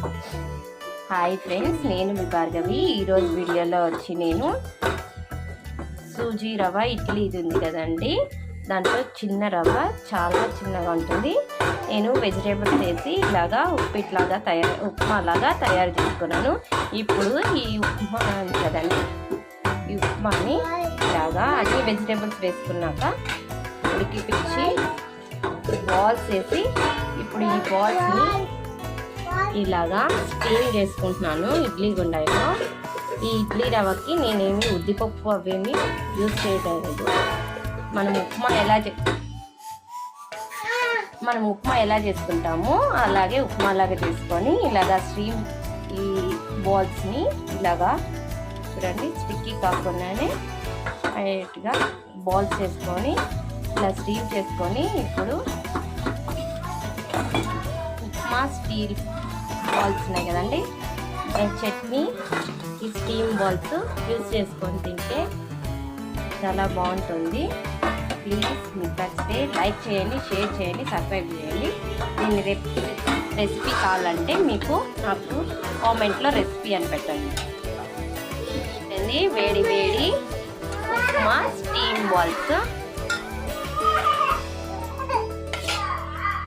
Hi friends, నేను మీ భార్గవి. ఈరోజు వీడియోలో వచ్చి నేను సూజీ రవ్వ ఇడ్లీ ఇది ఉంది కదండి, దాంట్లో చిన్న రవ్వ చాలా చిన్నగా ఉంటుంది. నేను వెజిటేబుల్స్ వేసి ఇలాగా ఉప్మాలాగా తయారు చేసుకున్నాను. ఇప్పుడు ఈ ఉప్మా కదండి, ఈ ఉప్మాని ఇలాగా అన్ని వెజిటేబుల్స్ వేసుకున్నాక ఉడికిపించి బాల్స్ వేసి ఇప్పుడు ఈ బాల్స్ని ఇలాగా స్టీమ్ చేసుకుంటున్నాను ఇడ్లీ గుండాయిలో. ఈ ఇడ్లీ రవ్వకి నేనేమి ఉద్దిపప్పు అవేమి యూజ్ చేయడం లేదు. మనం ఉప్మా ఎలా చేసుకుంటామో అలాగే ఉప్మాలాగా చేసుకొని ఇలాగా స్టీమ్ ఈ బాల్స్ని ఇలాగా చూడండి, స్టిక్కీ కాకుండానే డైరెక్ట్గా బాల్స్ చేసుకొని ఇలా స్టీమ్ చేసుకొని ఇప్పుడు ఉప్మా స్టీల్ బాల్స్ ఉన్నాయి కదండి, చట్నీ ఈ స్టీమ్ బాల్స్ యూజ్ చేసుకొని తింటే చాలా బాగుంటుంది. ప్లీజ్ మీకు నచ్చితే లైక్ చేయండి, షేర్ చేయండి, సబ్స్క్రైబ్ చేయండి. దీని రెసిపీ కావాలంటే నాకు కామెంట్లో రెసిపీ అని పెట్టండి. వేడి వేడి ఉప్మా స్టీమ్ బాల్స్